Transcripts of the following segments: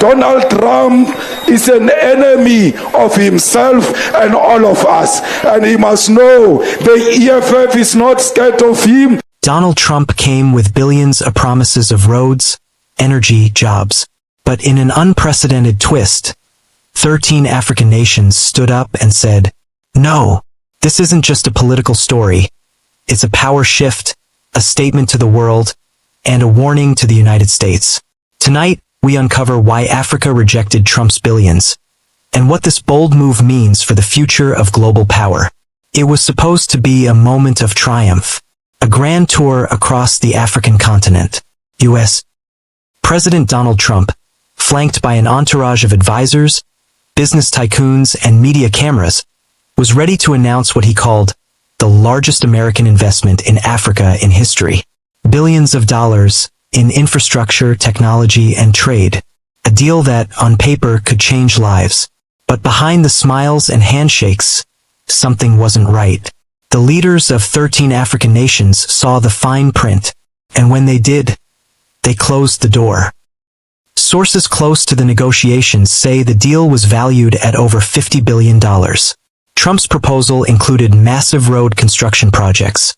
Donald Trump is an enemy of himself and all of us. And he must know the EFF is not scared of him. Donald Trump came with billions of promises of roads, energy, jobs. But in an unprecedented twist, 13 African nations stood up and said, "No, this isn't just a political story. It's a power shift, a statement to the world, and a warning to the United States." Tonight, we uncover why Africa rejected Trump's billions, and what this bold move means for the future of global power. It was supposed to be a moment of triumph, a grand tour across the African continent. U.S. President Donald Trump, flanked by an entourage of advisors, business tycoons, and media cameras, was ready to announce what he called the largest American investment in Africa in history. Billions of dollars in infrastructure, technology, and trade. A deal that, on paper, could change lives. But behind the smiles and handshakes, something wasn't right. The leaders of 13 African nations saw the fine print, and when they did, they closed the door. Sources close to the negotiations say the deal was valued at over $50 billion. Trump's proposal included massive road construction projects,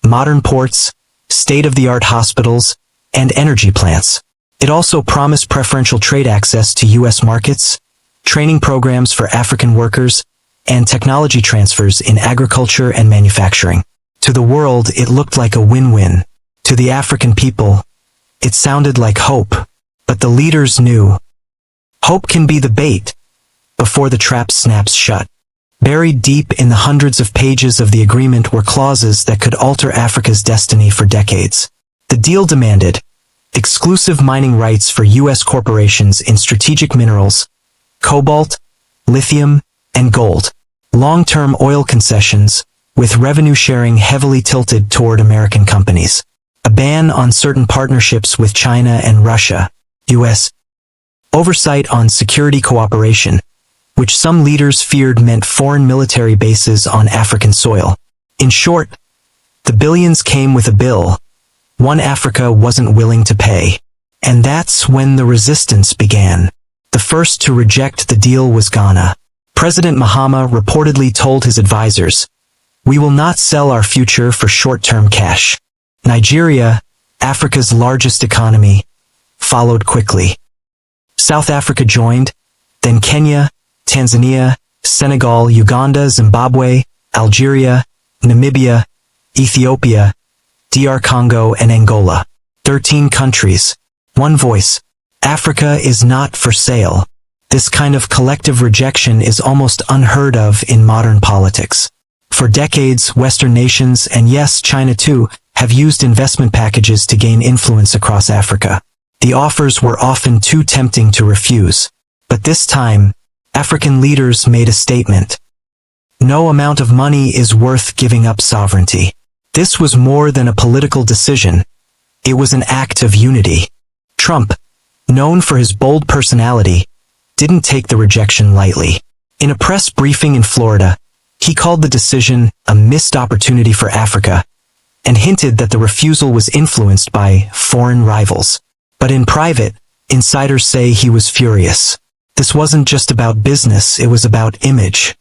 modern ports, state-of-the-art hospitals, and energy plants. It also promised preferential trade access to U.S. markets, training programs for African workers, and technology transfers in agriculture and manufacturing. To the world, it looked like a win-win. To the African people, it sounded like hope. But the leaders knew. Hope can be the bait before the trap snaps shut. Buried deep in the hundreds of pages of the agreement were clauses that could alter Africa's destiny for decades. The deal demanded exclusive mining rights for U.S. corporations in strategic minerals, cobalt, lithium, and gold. Long-term oil concessions, with revenue sharing heavily tilted toward American companies. A ban on certain partnerships with China and Russia. U.S. oversight on security cooperation, which some leaders feared meant foreign military bases on African soil. In short, the billions came with a bill, one Africa wasn't willing to pay. And that's when the resistance began. The first to reject the deal was Ghana. President Mahama reportedly told his advisors, "We will not sell our future for short-term cash." Nigeria, Africa's largest economy, followed quickly. South Africa joined, then Kenya, Tanzania, Senegal, Uganda, Zimbabwe, Algeria, Namibia, Ethiopia, DR Congo, and Angola. 13 countries, one voice. Africa is not for sale. This kind of collective rejection is almost unheard of in modern politics. For decades, Western nations, and yes, China too, have used investment packages to gain influence across Africa. The offers were often too tempting to refuse. But this time, African leaders made a statement. No amount of money is worth giving up sovereignty. This was more than a political decision. It was an act of unity. Trump, known for his bold personality, didn't take the rejection lightly. In a press briefing in Florida, he called the decision a missed opportunity for Africa, and hinted that the refusal was influenced by foreign rivals. But in private, insiders say he was furious. This wasn't just about business, it was about image.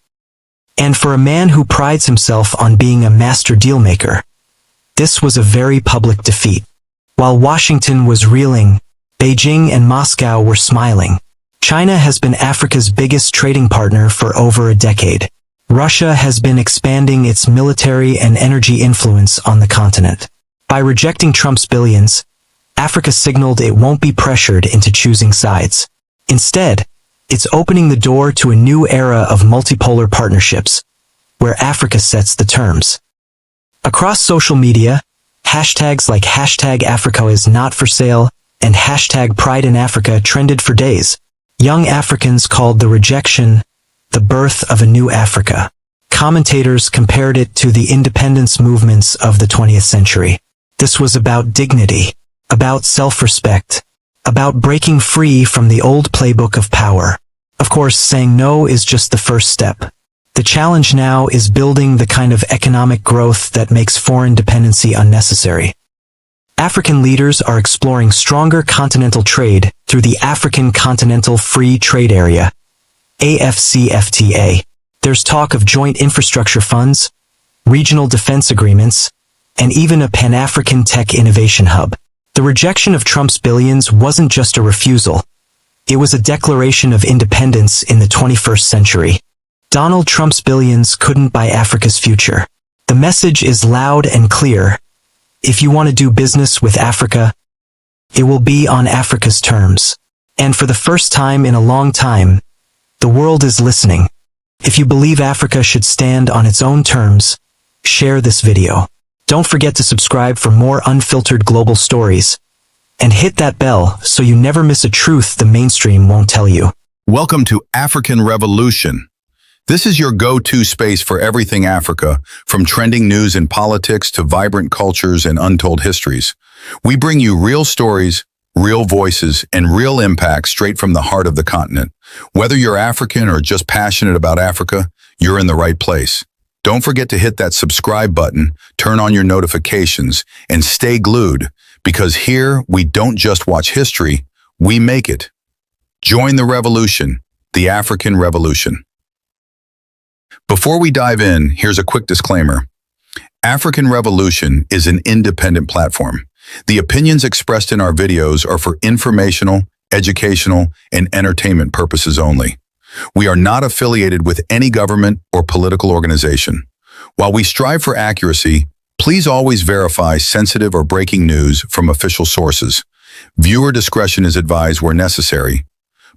And for a man who prides himself on being a master dealmaker, this was a very public defeat. While Washington was reeling, Beijing and Moscow were smiling. China has been Africa's biggest trading partner for over a decade. Russia has been expanding its military and energy influence on the continent. By rejecting Trump's billions, Africa signaled it won't be pressured into choosing sides. Instead, it's opening the door to a new era of multipolar partnerships, where Africa sets the terms. Across social media, hashtags like #AfricaIsNotForSale and #PrideInAfrica trended for days. Young Africans called the rejection the birth of a new Africa. Commentators compared it to the independence movements of the 20th century. This was about dignity, about self-respect, about breaking free from the old playbook of power. Of course, saying no is just the first step. The challenge now is building the kind of economic growth that makes foreign dependency unnecessary. African leaders are exploring stronger continental trade through the African Continental Free Trade Area, AFCFTA. There's talk of joint infrastructure funds, regional defense agreements, and even a Pan-African tech innovation hub. The rejection of Trump's billions wasn't just a refusal. It was a declaration of independence in the 21st century. Donald Trump's billions couldn't buy Africa's future. The message is loud and clear. If you want to do business with Africa, it will be on Africa's terms. And for the first time in a long time, the world is listening. If you believe Africa should stand on its own terms, share this video. Don't forget to subscribe for more unfiltered global stories. And hit that bell so you never miss a truth the mainstream won't tell you. Welcome to African Revolution. This is your go-to space for everything Africa, from trending news and politics to vibrant cultures and untold histories. We bring you real stories, real voices, and real impact straight from the heart of the continent. Whether you're African or just passionate about Africa, you're in the right place. Don't forget to hit that subscribe button, turn on your notifications, and stay glued, because here we don't just watch history, we make it. Join the revolution, the African Revolution. Before we dive in, here's a quick disclaimer. African Revolution is an independent platform. The opinions expressed in our videos are for informational, educational, and entertainment purposes only. We are not affiliated with any government or political organization. While we strive for accuracy, please always verify sensitive or breaking news from official sources. Viewer discretion is advised where necessary.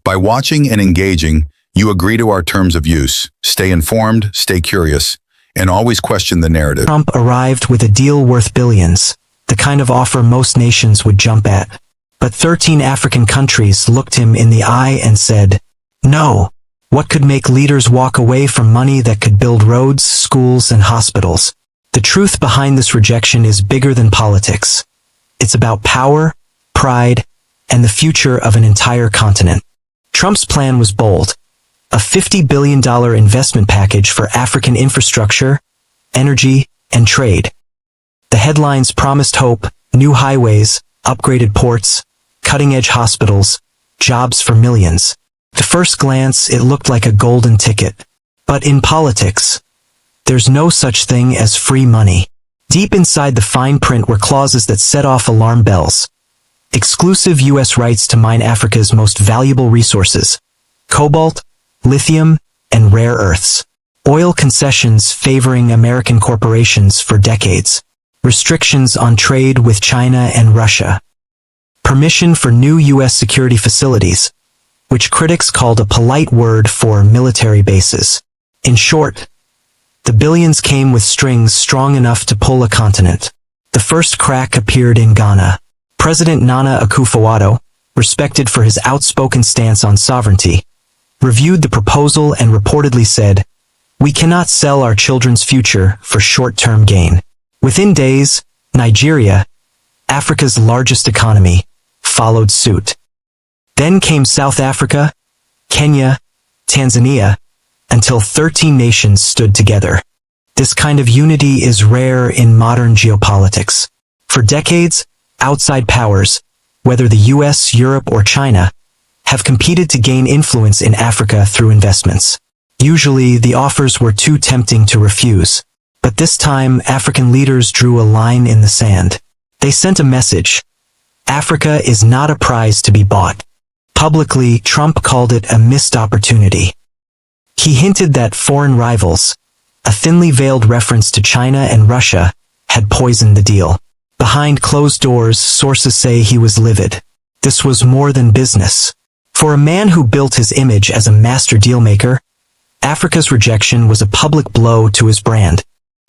By watching and engaging, you agree to our terms of use. Stay informed, stay curious, and always question the narrative. Trump arrived with a deal worth billions, the kind of offer most nations would jump at. But 13 African countries looked him in the eye and said, no. What could make leaders walk away from money that could build roads, schools, and hospitals? The truth behind this rejection is bigger than politics. It's about power, pride, and the future of an entire continent. Trump's plan was bold. A $50 billion investment package for African infrastructure, energy, and trade. The headlines promised hope, new highways, upgraded ports, cutting-edge hospitals, jobs for millions. At first glance, it looked like a golden ticket. But in politics, there's no such thing as free money. Deep inside the fine print were clauses that set off alarm bells. Exclusive U.S. rights to mine Africa's most valuable resources: cobalt, lithium, and rare earths. Oil concessions favoring American corporations for decades. Restrictions on trade with China and Russia. Permission for new U.S. security facilities, which critics called a polite word for military bases. In short, the billions came with strings strong enough to pull a continent. The first crack appeared in Ghana. President Nana Akufo-Addo, respected for his outspoken stance on sovereignty, reviewed the proposal and reportedly said, "We cannot sell our children's future for short-term gain." Within days, Nigeria, Africa's largest economy, followed suit. Then came South Africa, Kenya, Tanzania, until 13 nations stood together. This kind of unity is rare in modern geopolitics. For decades, outside powers, whether the US, Europe, or China, have competed to gain influence in Africa through investments. Usually, the offers were too tempting to refuse. But this time, African leaders drew a line in the sand. They sent a message. Africa is not a prize to be bought. Publicly, Trump called it a missed opportunity. He hinted that foreign rivals, a thinly veiled reference to China and Russia, had poisoned the deal. Behind closed doors, sources say he was livid. This was more than business. For a man who built his image as a master dealmaker, Africa's rejection was a public blow to his brand.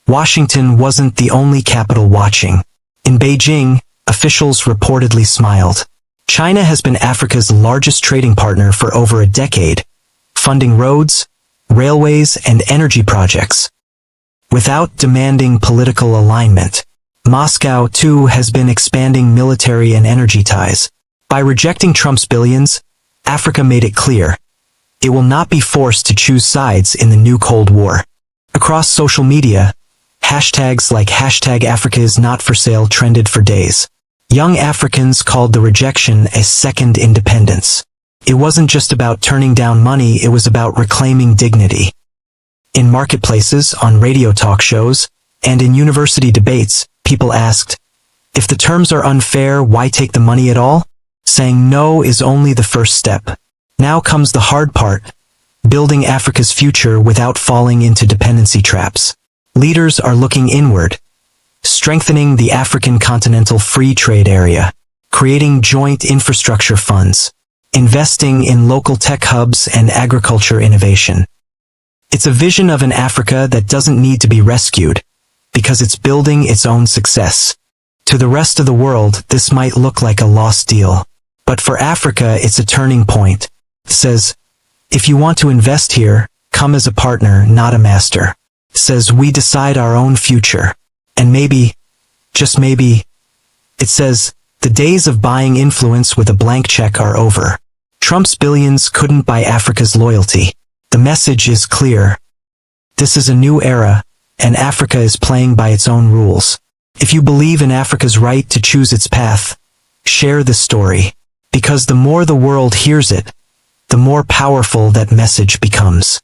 Washington wasn't the only capital watching. In Beijing, officials reportedly smiled. China has been Africa's largest trading partner for over a decade, funding roads, railways, and energy projects. Without demanding political alignment, Moscow, too, has been expanding military and energy ties. By rejecting Trump's billions, Africa made it clear it will not be forced to choose sides in the new Cold War. Across social media, hashtags like #AfricaIsNotForSale trended for days. Young Africans called the rejection a second independence. It wasn't just about turning down money, it was about reclaiming dignity. In marketplaces, on radio talk shows, and in university debates, people asked, if the terms are unfair, why take the money at all? Saying no is only the first step. Now comes the hard part, building Africa's future without falling into dependency traps. Leaders are looking inward, strengthening the African Continental Free Trade Area, creating joint infrastructure funds, investing in local tech hubs and agriculture innovation. It's a vision of an Africa that doesn't need to be rescued, because it's building its own success. To the rest of the world, this might look like a lost deal. But for Africa, it's a turning point. It says, if you want to invest here, come as a partner, not a master. It says we decide our own future. And maybe, just maybe, it says, the days of buying influence with a blank check are over. Trump's billions couldn't buy Africa's loyalty. The message is clear. This is a new era, and Africa is playing by its own rules. If you believe in Africa's right to choose its path, share this story, because the more the world hears it, the more powerful that message becomes.